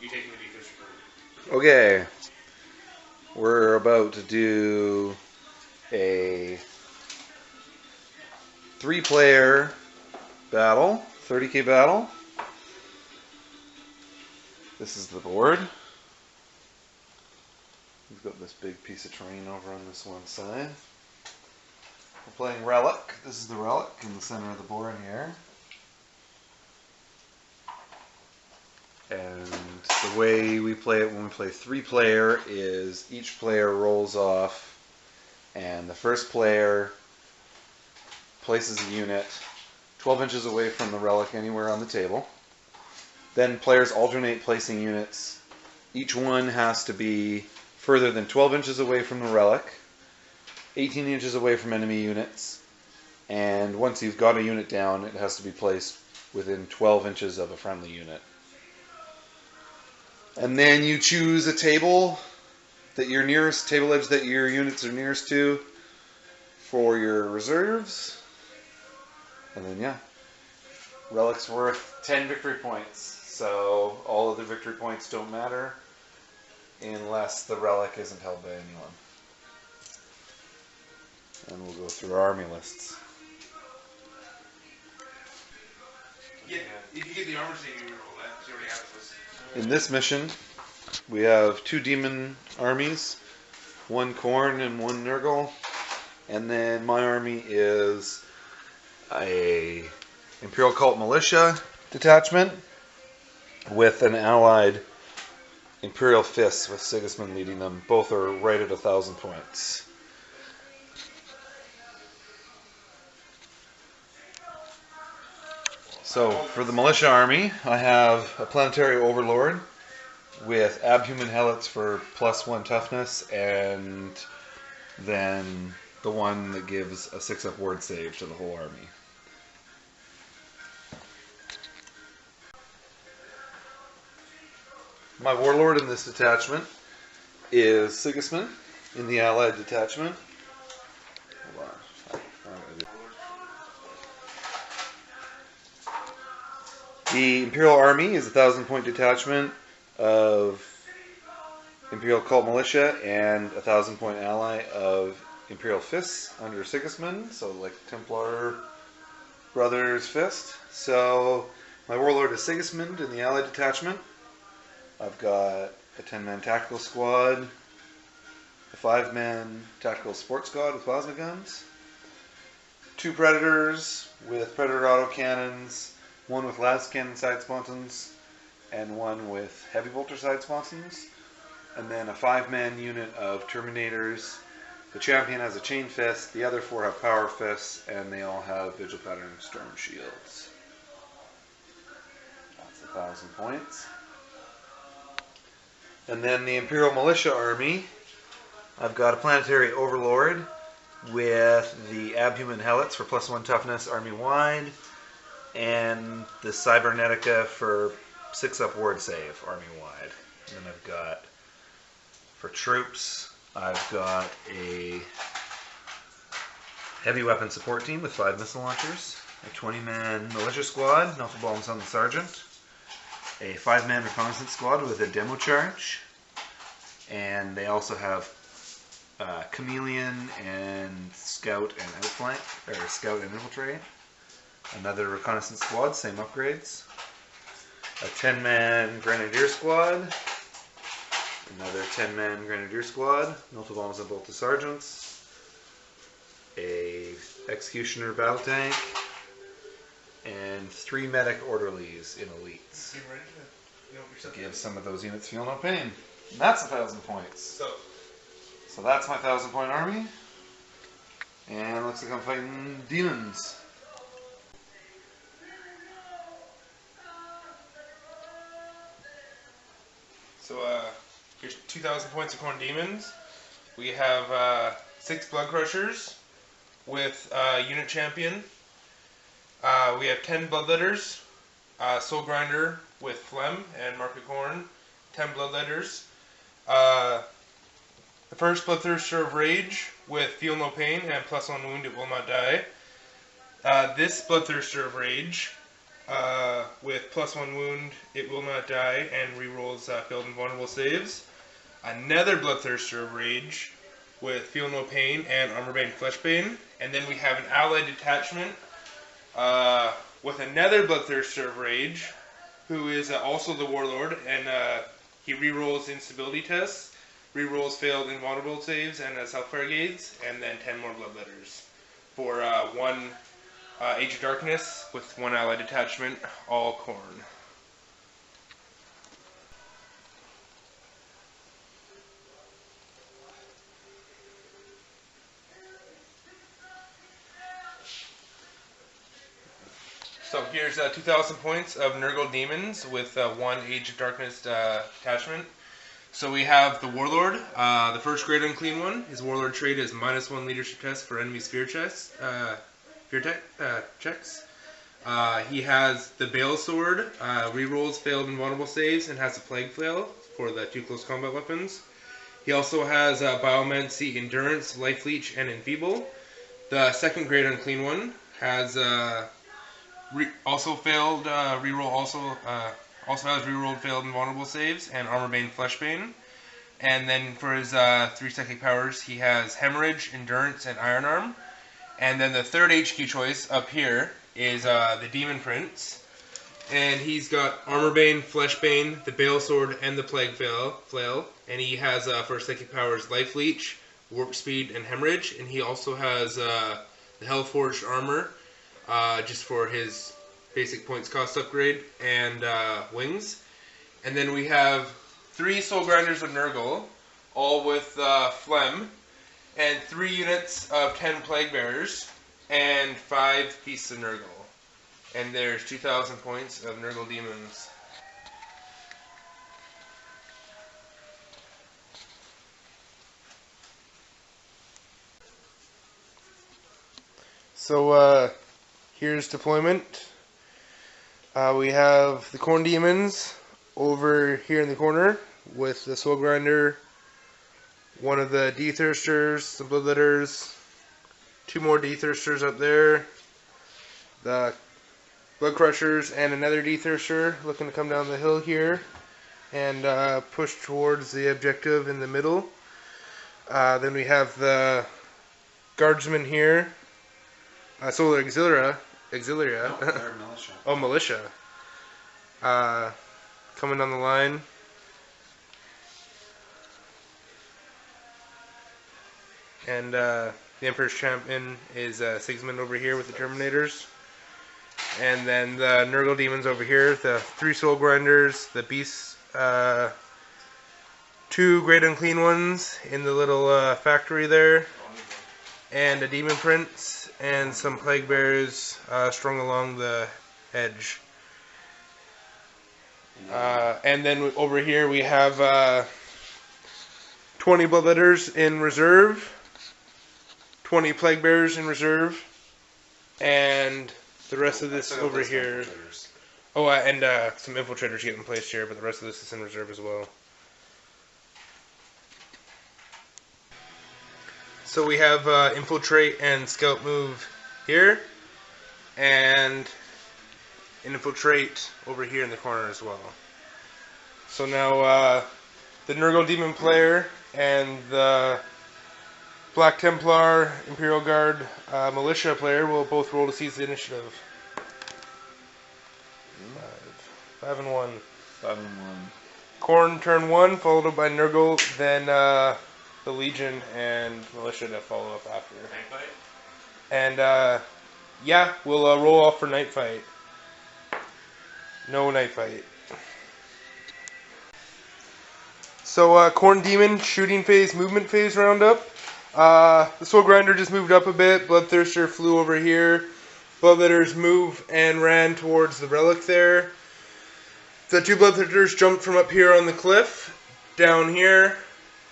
You taking the defense for Okay. We're about to do a 3-player battle, 30k battle. This is the board. We've got this big piece of terrain over on this one side. We're playing Relic. This is the Relic in the center of the board here. And the way we play it when we play 3-player is each player rolls off, and the first player places a unit 12 inches away from the relic anywhere on the table. Then players alternate placing units. Each one has to be further than 12 inches away from the relic, 18 inches away from enemy units, and once you've got a unit down, it has to be placed within 12 inches of a friendly unit. And then you choose a table that you're nearest, table edge that your units are nearest to for your reserves. And then, yeah, Relic's worth 10 victory points. So all of the victory points don't matter unless the relic isn't held by anyone. And we'll go through our army lists. Yeah, if you get the armor thing, you roll that, because you already have this. In this mission, we have 2 demon armies, 1 khorne and 1 nurgle. And then my army is a imperial cult militia detachment with an allied imperial fist with Sigismund leading them. Both are right at 1,000 points. So for the militia army, I have a planetary overlord with abhuman helots for +1 toughness, and then the one that gives a 6-up ward save to the whole army. My warlord in this detachment is Sigismund in the allied detachment. Hold on. The Imperial Army is a 1,000-point detachment of Imperial Cult Militia and a 1,000-point ally of Imperial Fists under Sigismund, so like Templar Brothers Fist. So my warlord is Sigismund in the allied detachment. I've got a 10-man tactical squad, a 5-man tactical support squad with plasma guns, 2 predators with predator autocannons, 1 with las cannon side sponsons, and 1 with heavy bolter side sponsons, and then a 5-man unit of terminators. The champion has a chain fist, the other 4 have power fists, and they all have vigil pattern storm shields. That's 1,000 points. And then the Imperial Militia Army, I've got a planetary overlord with the abhuman helots for +1 toughness army-wide, and the Cybernetica for 6-up ward save army-wide. And then I've got, for troops, I've got a heavy weapon support team with 5 missile launchers, a 20-man militia squad, Melted Bombs on the Sergeant, a 5-man reconnaissance squad with a demo charge, and they also have chameleon and scout and outflank, or scout and infiltrate. Another reconnaissance squad, same upgrades. A 10-man grenadier squad, another 10-man grenadier squad, Melted Bombs on both the sergeants, a executioner battle tank, and 3 medic orderlies in elites. To give some of those units feel no pain. And that's 1,000 points. So that's my 1,000-point army. And looks like I'm fighting demons. So, here's 2,000 points of khorne demons. We have 6 blood crushers with unit champion. We have 10 bloodletters, soul grinder with phlegm and market khorne, 10 bloodletters. The first bloodthirster of rage with feel no pain and +1 wound, it will not die. This bloodthirster of rage with +1 wound, it will not die, and rerolls failed and vulnerable saves. Another Bloodthirster of Rage with Feel No Pain and Armorbane Fleshbane. And then we have an allied detachment with another Bloodthirster of Rage, who is also the Warlord, and he rerolls instability tests, rerolls failed invulnerable saves and self-fire gates, and then 10 more Bloodletters for 1 Age of Darkness with 1 allied detachment, all khorne. So here's 2,000 points of Nurgle Demons with 1 Age of Darkness attachment. So we have the Warlord, the first Great Unclean one. His Warlord trait is -1 leadership test for enemy sphere checks. He has the Bale Sword, rerolls failed and vulnerable saves, and has a Plague Flail for the 2 close combat weapons. He also has Biomancy, Endurance, Life Leech, and Enfeeble. The second Great Unclean one has also failed reroll also has rerolled failed and vulnerable saves and Armorbane Fleshbane. And then for his 3 psychic powers, he has Hemorrhage, Endurance, and Iron Arm. And then the third HQ choice up here is the Demon Prince, and he's got Armorbane, Fleshbane, the Bale Sword, and the Plague Flail. And he has for psychic powers Life Leech, Warp Speed, and Hemorrhage. And he also has the Hellforged Armor, just for his basic points cost upgrade, and wings. And then we have 3 Soul Grinders of Nurgle, all with phlegm, and 3 units of 10 Plague Bearers, and 5 pieces of Nurgle. And there's 2,000 points of Nurgle Demons. So here's deployment. We have the Khorne Demons over here in the corner with the Soul Grinder, 1 of the D-Thirsters, some Bloodletters, 2 more D-Thirsters up there, the Blood Crushers, and another D-Thirster looking to come down the hill here and push towards the objective in the middle. Then we have the Guardsmen here, Solar Auxilia. No, they're militia. Oh, militia. Coming down the line. And the Emperor's Champion is Sigismund over here with the Terminators. And then the Nurgle Demons over here, the 3 Soul Grinders, the Beasts, 2 Great Unclean ones in the little factory there, and a Demon Prince, and some Plague Bearers strung along the edge. And then over here we have 20 Bloodletters in reserve, 20 Plague Bearers in reserve, and the rest of this over here. Oh, and some Infiltrators getting placed here, but the rest of this is in reserve as well. So we have Infiltrate and Scout move here, and Infiltrate over here in the corner as well. So now the Nurgle Demon player and the Black Templar Imperial Guard Militia player will both roll to seize the initiative. 5 and 1. 5 and 1. Khorne turn 1, followed by Nurgle, then the Legion and Militia to follow up after. Night fight? And yeah, we'll roll off for Night Fight. No Night Fight. So Khorne Demon shooting phase, movement phase roundup. The Soul Grinder just moved up a bit. Bloodthirster flew over here. Bloodletters move and ran towards the relic there. The 2 Bloodthirsters jumped from up here on the cliff down here.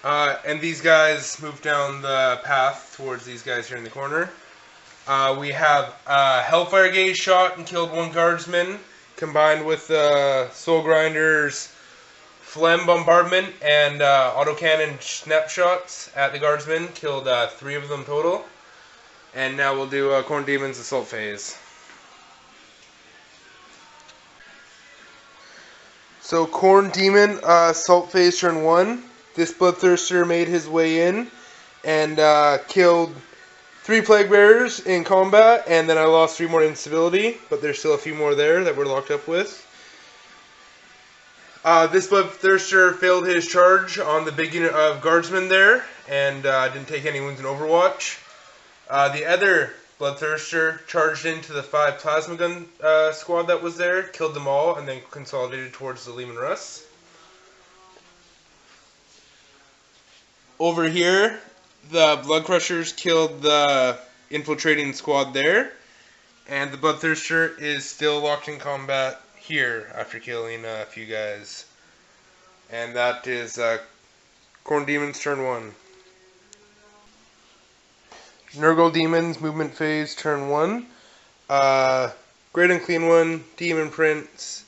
And these guys moved down the path towards these guys here in the corner. We have Hellfire Gaze shot and killed 1 Guardsman, combined with Soul Grinder's Phlegm Bombardment and Autocannon Snapshots at the Guardsmen, killed 3 of them total. And now we'll do Khorne Demon's Assault Phase. So Khorne Demon, Salt Phase turn 1. This Bloodthirster made his way in and killed 3 Plague Bearers in combat, and then I lost 3 more to Incivility, but there's still a few more there that we're locked up with. This Bloodthirster failed his charge on the big unit of Guardsmen there, and didn't take any wounds in Overwatch. The other Bloodthirster charged into the 5 Plasma Gun squad that was there, killed them all, and then consolidated towards the Leman Russ. Over here, the Blood Crushers killed the infiltrating squad there, and the Bloodthirster is still locked in combat here after killing a few guys. And that is Khorne Demons turn 1. Nurgle Demons, movement phase, turn 1. Great Unclean One, Demon Prince,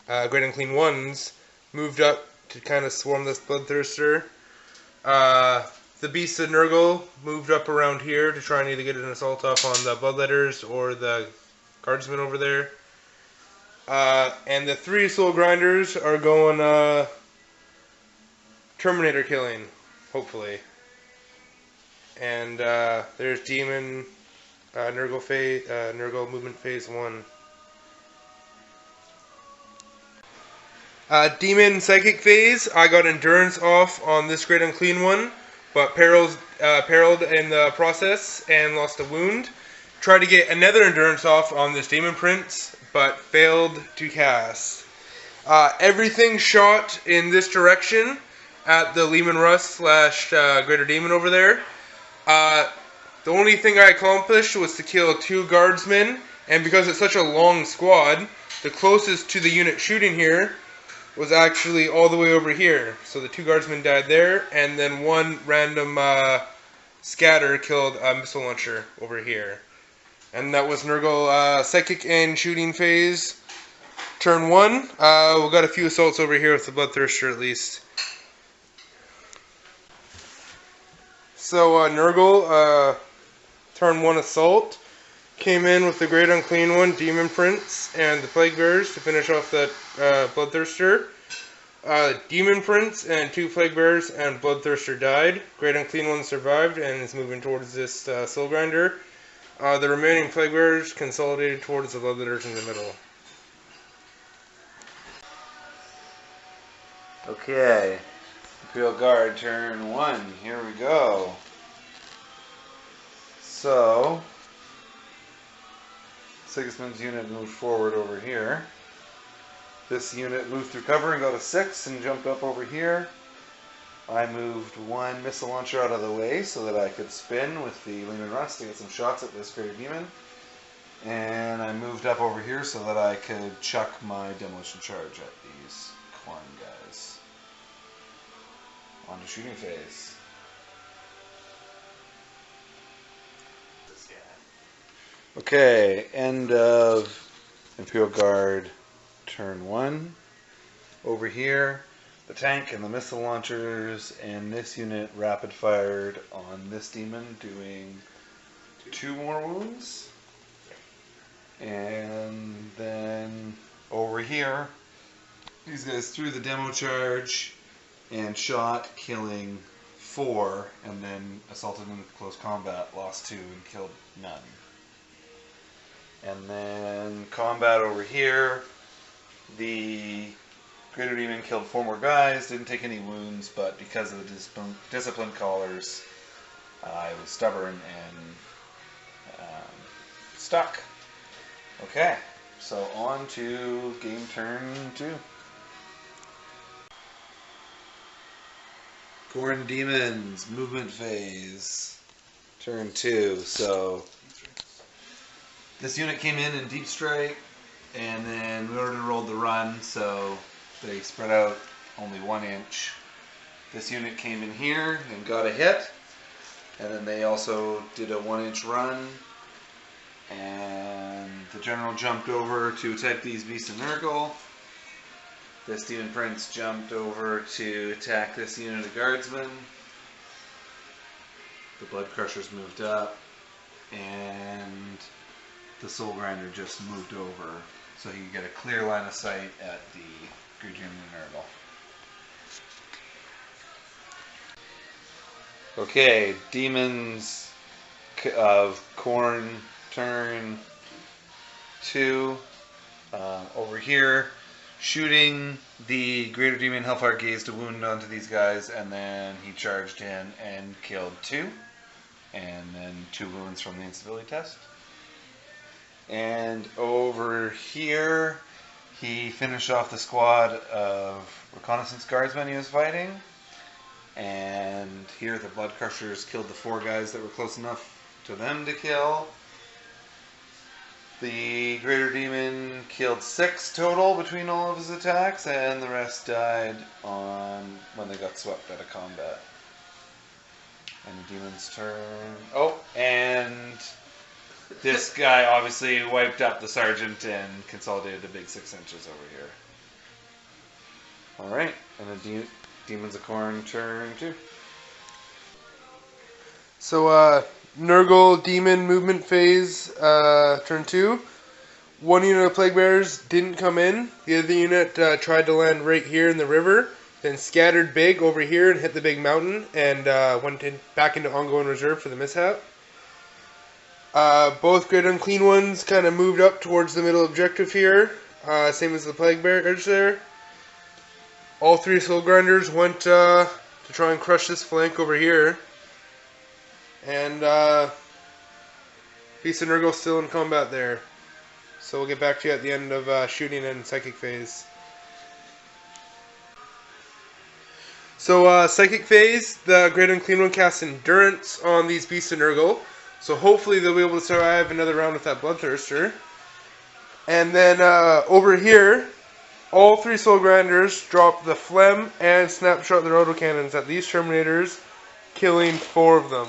Great Unclean Ones moved up to kind of swarm this Bloodthirster. The Beast of Nurgle moved up around here to try and either get an assault off on the Bloodletters or the Guardsmen over there. And the 3 Soul Grinders are going Terminator killing, hopefully. And there's Demon Nurgle movement phase 1. Demon Psychic phase, I got Endurance off on this Great Unclean One, but perilled in the process and lost a wound. Tried to get another Endurance off on this Demon Prince, but failed to cast. Everything shot in this direction at the Leman Russ / Greater Demon over there. The only thing I accomplished was to kill 2 Guardsmen, and because it's such a long squad, the closest to the unit shooting here was actually all the way over here. So the 2 Guardsmen died there, and then 1 random scatter killed a missile launcher over here. And that was Nurgle Psychic and Shooting phase, turn 1. We got a few assaults over here with the Bloodthirster at least. So Nurgle, turn 1 assault, came in with the Great Unclean One, Demon Prince, and the Plague Bearers to finish off that Bloodthirster. Demon Prince and 2 Plague Bearers and Bloodthirster died. Great Unclean One survived and is moving towards this Soul Grinder. The remaining Plague Bearers consolidated towards the Bloodletters in the middle. Okay. Imperial Guard, turn 1. Here we go. So, Sigismund's unit moved forward over here. This unit moved through cover and got a 6 and jumped up over here. I moved 1 missile launcher out of the way so that I could spin with the Leman Russ to get some shots at this Great Demon. And I moved up over here so that I could chuck my demolition charge at these Khorne guys. On to shooting phase. Okay, end of Imperial Guard turn 1. Over here, the tank and the missile launchers and this unit rapid fired on this demon, doing 2 more wounds. And then over here, these guys threw the demo charge and shot, killing 4, and then assaulted in close combat, lost 2 and killed none. And then combat over here, the Greater Demon killed 4 more guys, didn't take any wounds, but because of the discipline collars, I was stubborn and stuck. Okay, so on to game turn 2. Khorne Demons, movement phase, turn 2. So this unit came in deep strike, and then we already rolled the run, so they spread out only 1 inch. This unit came in here and got a hit, and then they also did a 1 inch run, and the general jumped over to attack these Beasts of Nurgle. This Demon Prince jumped over to attack this unit of Guardsmen. The Blood Crushers moved up, and the Soul Grinder just moved over so he could get a clear line of sight at the Great Demon and nurgle. Okay, demons of khorne turn 2. Over here, shooting the Greater Demon Hellfire gazed a wound onto these guys, and then he charged in and killed 2. And then 2 wounds from the instability test. And over here, he finished off the squad of reconnaissance guardsmen he was fighting. And here the Blood Crushers killed the 4 guys that were close enough to them to kill. The Greater Demon killed 6 total between all of his attacks, and the rest died when they got swept out of combat. And the demon's turn. Oh, and this guy obviously wiped up the sergeant and consolidated the big 6 inches over here. Alright, and the Demons of Khorne turn 2. So, Nurgle Demon movement phase, turn 2. 1 unit of Plague Bearers didn't come in. The other unit tried to land right here in the river, then scattered big over here and hit the big mountain, and went back into ongoing reserve for the mishap. Both Great Unclean Ones kind of moved up towards the middle objective here, same as the Plague Bearers there. All 3 Soul Grinders went to try and crush this flank over here. And Beast of Nurgle still in combat there. So we'll get back to you at the end of shooting and psychic phase. So psychic phase, the Great Unclean One casts Endurance on these Beasts of Nurgle. So hopefully they'll be able to survive another round with that Bloodthirster. And then over here, all 3 Soul Grinders drop the Phlegm and snapshot their autocannons at these Terminators, killing 4 of them.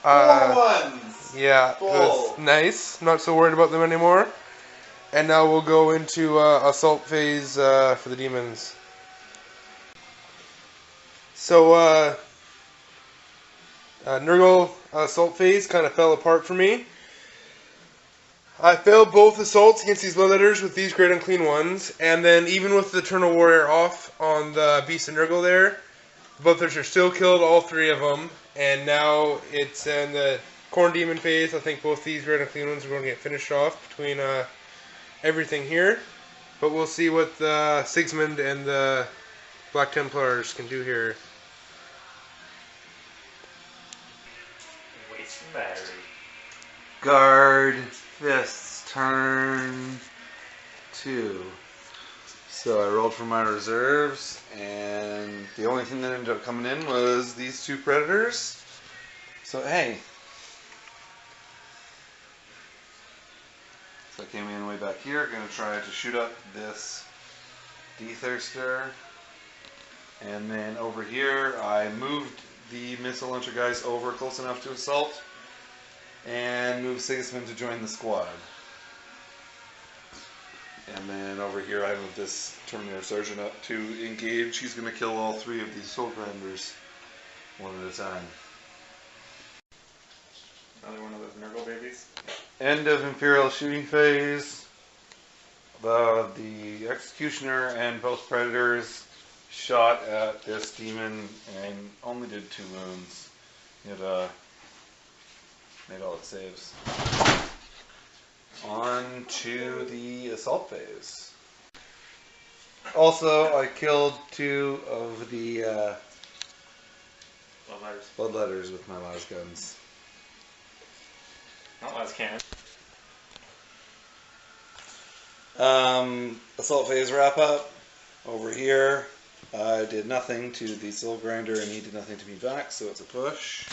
4 ones! Yeah, that's nice. Not so worried about them anymore. And now we'll go into assault phase for the demons. So, Nurgle assault phase kind of fell apart for me. I failed both assaults against these Bloodletters with these Great Unclean Ones, and then even with the Eternal Warrior off on the Beast of Nurgle there, Bloodthirster still killed all 3 of them, and now it's in the Khorne Demon phase. I think both these Great Unclean Ones are going to get finished off between everything here, but we'll see what the Sigismund and the Black Templars can do here. Waste battery. Guard Fists turn 2. So I rolled for my reserves, and the only thing that ended up coming in was these 2 Predators. So hey. So I came in way back here, going to try to shoot up this D-Thirster. And then over here, I moved the missile launcher guys over close enough to assault, and moved Sigismund to join the squad. And then over here I moved this Terminator Sergeant up to engage. He's going to kill all 3 of these Soul Grinders one at a time. Another one of those Nurgle babies. End of Imperial shooting phase. The Executioner and both Predators shot at this demon and only did 2 wounds. It made all its saves. On to the assault phase. Also, I killed 2 of the Bloodletters with my las guns. Not las cannons. Assault phase wrap up. Over here, I did nothing to the Soul Grinder and he did nothing to me back, so it's a push.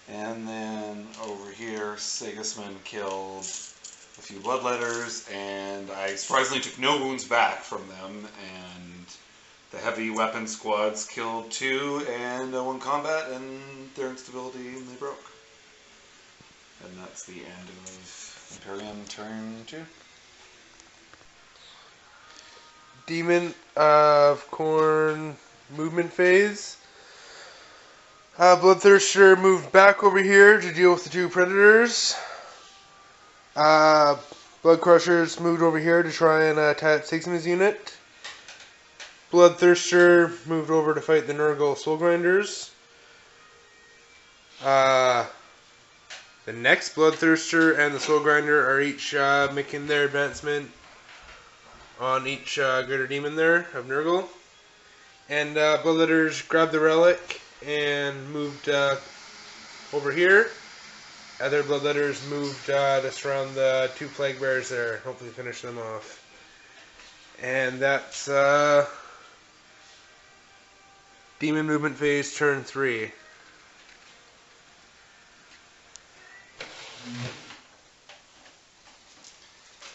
And then over here, Sigismund killed a few Bloodletters, and I surprisingly took no wounds back from them, and the heavy weapon squads killed 2 and 1 combat, and their instability, and they broke. And that's the end of Imperium turn 2. Demon of Khorne movement phase. Bloodthirster moved back over here to deal with the 2 Predators. Blood Crushers moved over here to try and attack Sigismund's unit. Bloodthirster moved over to fight the Nurgle Soul Grinders. The next Bloodthirster and the Soul Grinder are each making their advancement on each Greater Demon there of Nurgle. And Bloodletters grabbed the relic and moved over here. Other Bloodletters moved to surround the two Plague Bears there, hopefully finish them off. And that's Demon Movement Phase, turn 3.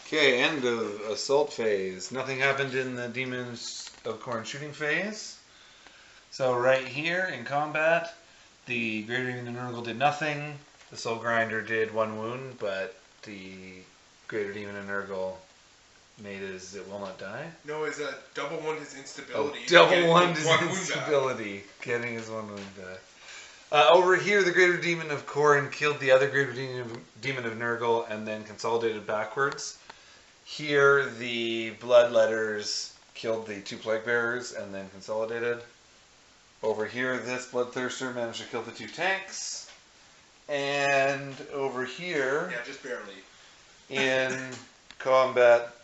Okay, end of assault phase. Nothing happened in the Demons of Khorne shooting phase. So right here in combat, the Greater Demon of Nurgle did nothing. The Soul Grinder did 1 wound, but the Greater Demon of Nurgle made his it will not die. No, it's a double one his instability. Double one his instability, getting his 1 wound back. Over here, the Greater Demon of Khorne killed the other Greater Demon of Nurgle and then consolidated backwards. Here, the Bloodletters killed the 2 Plague Bearers and then consolidated. Over here, this Bloodthirster managed to kill the 2 tanks. And over here... Yeah, just barely. In combat,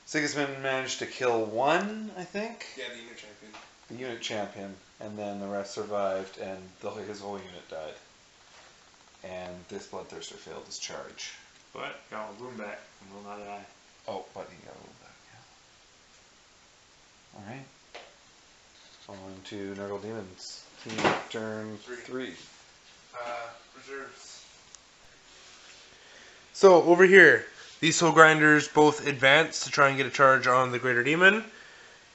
Sigismund managed to kill 1, I think? Yeah, the unit champion. The unit champion. And then the rest survived, and his whole unit died. And this Bloodthirster failed his charge. But got a wound back and will not die. Oh, but he got a wound back, yeah. Alright. On to Nurgle Demons. Team turn 3. Reserves. So, over here, these Soul Grinders both advance to try and get a charge on the Greater Demon.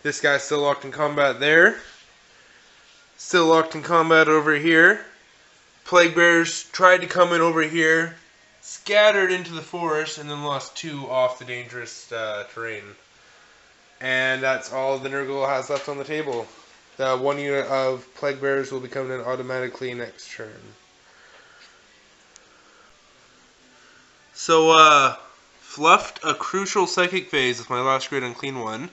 This guy's still locked in combat there. Still locked in combat over here. Plague Bears tried to come in over here, scattered into the forest, and then lost 2 off the dangerous terrain. And that's all the Nurgle has left on the table. The 1 unit of Plague Bears will be coming in automatically next turn. So, fluffed a crucial Psychic Phase with my last Great Unclean one.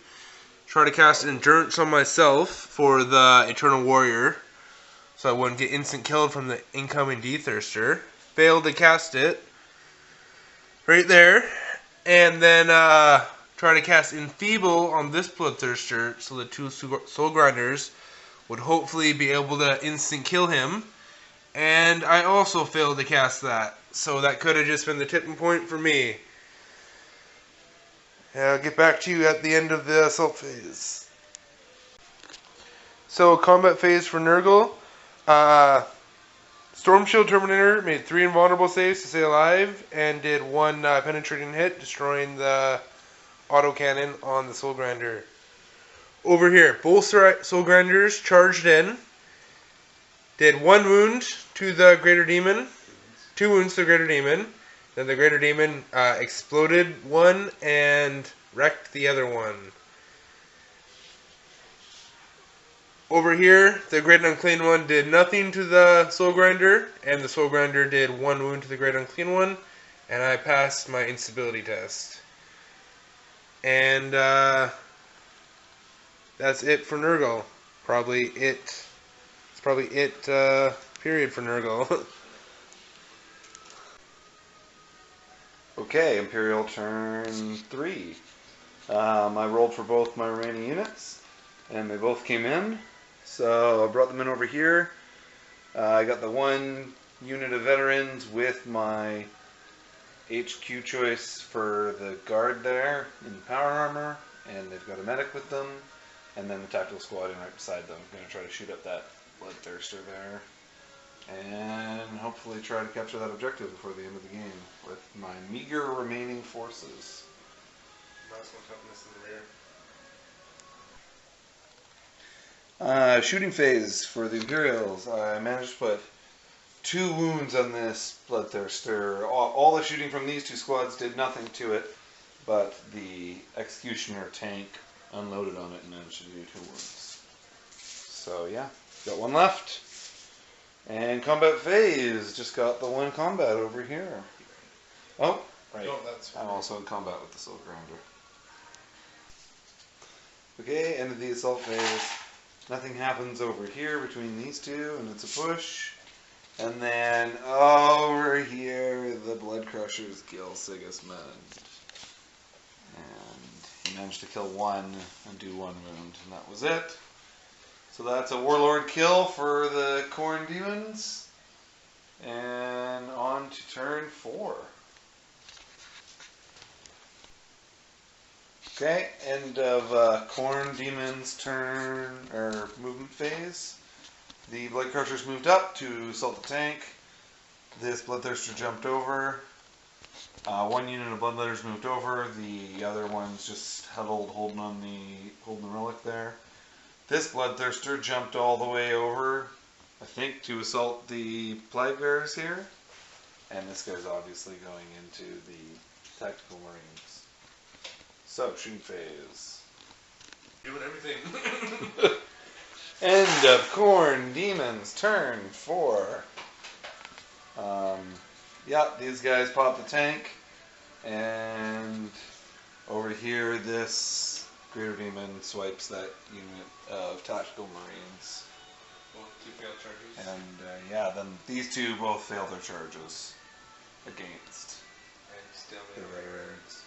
Try to cast Endurance on myself for the Eternal Warrior, so I wouldn't get instant killed from the incoming D-Thirster. Failed to cast it. Right there. And then try to cast Enfeeble on this Bloodthirster, so the 2 Soul Grinders would hopefully be able to instant kill him. And I also failed to cast that, so that could have just been the tipping point for me. I'll get back to you at the end of the assault phase. So, combat phase for Nurgle. Storm Shield Terminator made 3 invulnerable saves to stay alive and did 1 penetrating hit, destroying the autocannon on the Soul Grinder. Over here, both Soul Grinders charged in, did 1 wound to the Greater Demon, 2 wounds to the Greater Demon. Then the Greater Demon exploded 1 and wrecked the other one. Over here, the Great Unclean One did nothing to the Soul Grinder, and the Soul Grinder did 1 wound to the Great Unclean One, and I passed my instability test. And that's it for Nurgle. It's probably it, period for Nurgle. Okay, Imperial turn 3. I rolled for both my remaining units, and they both came in. So I brought them in over here. I got the 1 unit of veterans with my HQ choice for the guard there in power armor, and they've got a medic with them, and then the tactical squad in right beside them. I'm going to try to shoot up that Bloodthirster there, and hopefully try to capture that objective before the end of the game with my meager remaining forces. Shooting phase for the Imperials. I managed to put 2 wounds on this Bloodthirster. All the shooting from these 2 squads did nothing to it, but the Executioner tank unloaded on it and managed to do 2 wounds. So yeah, got 1 left. And combat phase, just got the 1 combat over here. Oh, right. No, that's I'm also in combat with the Soul Grinder. Okay, end of the assault phase. Nothing happens over here between these two, and it's a push. And then over here, the Blood Crushers kill Sigismund. And he managed to kill one and do one wound, and that was it. So that's a Warlord kill for the Khorne Demons. And on to turn 4. Okay, end of Khorne Demons turn, or movement phase. The Blood Crushers moved up to assault the tank. This Bloodthirster jumped over. One unit of Bloodletters moved over. The other ones just huddled, holding the relic there. This Bloodthirster jumped all the way over, I think, to assault the Plague Bearers here. And this guy's obviously going into the Tactical Marines. So, shooting phase. Doing everything. End of Khorne Demons, turn 4. Yeah, these guys pop the tank. And over here, this Greater Demon swipes that unit of Tactical Marines. Well, 2 failed charges. And yeah, then these two both fail their charges against And stalemate. the Rares.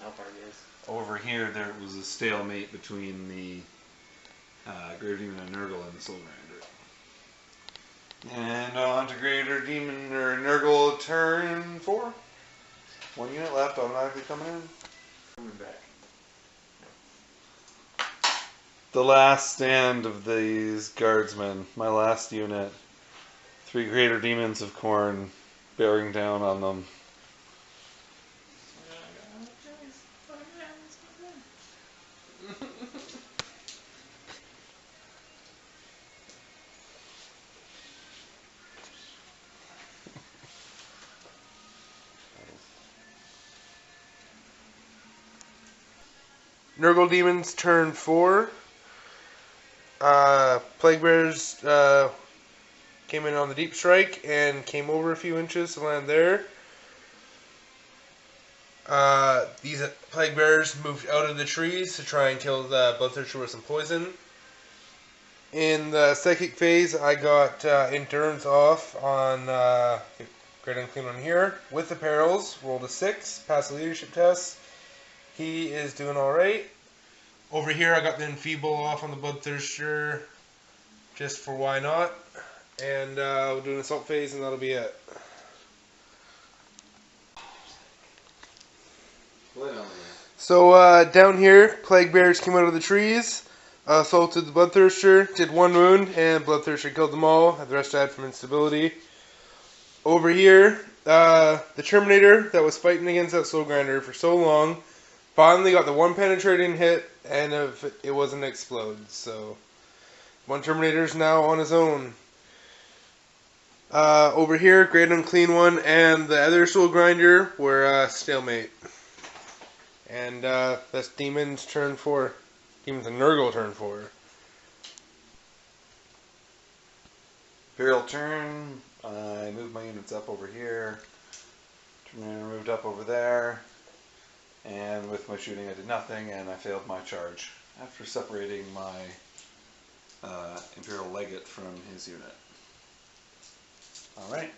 How far it is? Over here, there was a stalemate between the Greater Demon and Nurgle and the Soul Grinder. And on to Greater Demon or Nurgle turn 4. 1 unit left, automatically coming in. Coming back. The last stand of these guardsmen, my last unit. 3 Greater Demons of Khorne bearing down on them. Nurgle Demons turn 4. Plague Bearers came in on the deep strike and came over a few inches to land there. These Plague Bearers moved out of the trees to try and kill the Bloodthirster with some poison. In the second phase, I got Endurance off on Great Unclean One here with the perils. Rolled a 6, passed the leadership test. He is doing alright. Over here, I got the Enfeeble off on the Bloodthirster, just for why not. And we'll do an assault phase, and that'll be it. So down here, Plague Bearers came out of the trees, assaulted the Bloodthirster, did 1 wound, and Bloodthirster killed them all. The rest died from instability. Over here, the Terminator that was fighting against that Soul Grinder for so long finally got the 1 penetrating hit, and it wasn't explode. So 1 Terminator's now on his own. Over here, Great Unclean One and the other Soul Grinder were stalemate. And that's Demons turn 4. Demons and Nurgle turn 4. Imperial turn. I moved my units up over here. Terminator moved up over there. And with my shooting, I did nothing, and I failed my charge after separating my Imperial Legate from his unit. Alright.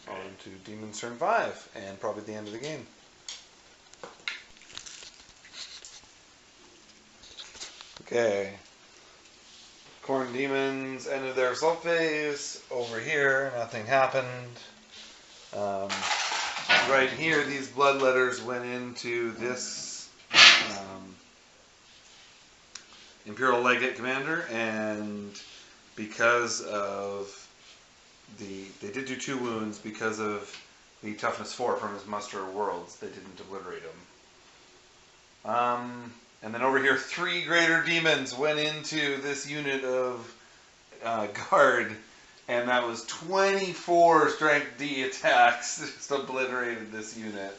On to Demons turn 5, and probably the end of the game. Okay. Khorne Demons ended their assault phase. Over here, nothing happened. Right here, these Bloodletters went into this Imperial Legate Commander, and because of they did do 2 wounds because of the toughness 4 from his Muster of Worlds. They didn't obliterate him. And then over here, 3 Greater Demons went into this unit of guard, and that was 24 Strength D attacks. Just obliterated this unit.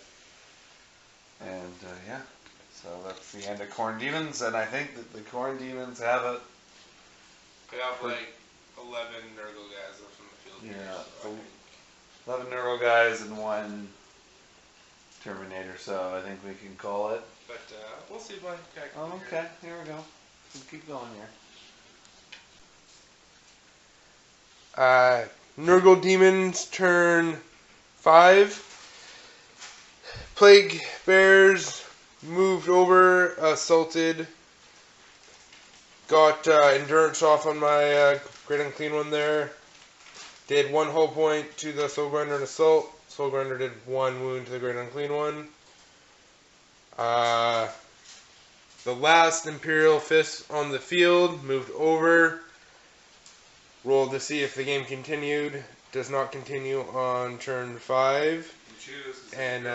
And yeah, so that's the end of Khorne Demons, and I think that the Khorne Demons have it. I got like 11 Nurgle guys left in the field. Yeah, here, so 11 Nurgle guys and 1 Terminator, so I think we can call it. But we'll see if I can Oh, okay. Here we go. We'll keep going here. Nurgle Demons turn 5. Plague Bears moved over, assaulted. Got endurance off on my Great Unclean one there. Did 1 hull point to the Soul Grinder and Assault. Soul Grinder did 1 wound to the Great Unclean one. The last Imperial Fist on the field moved over. Rolled to see if the game continued. Does not continue on turn 5. And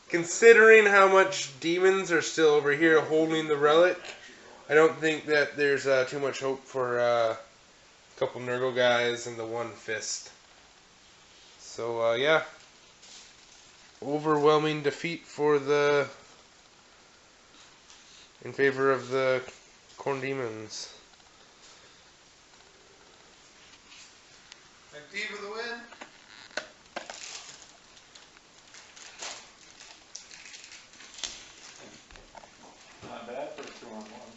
considering how much demons are still over here holding the relic, I don't think that there's too much hope for a couple Nurgle guys and the 1 fist. So yeah, overwhelming defeat for in favor of the Khorne Demons. McD for the win. Not bad for a 2-on-1.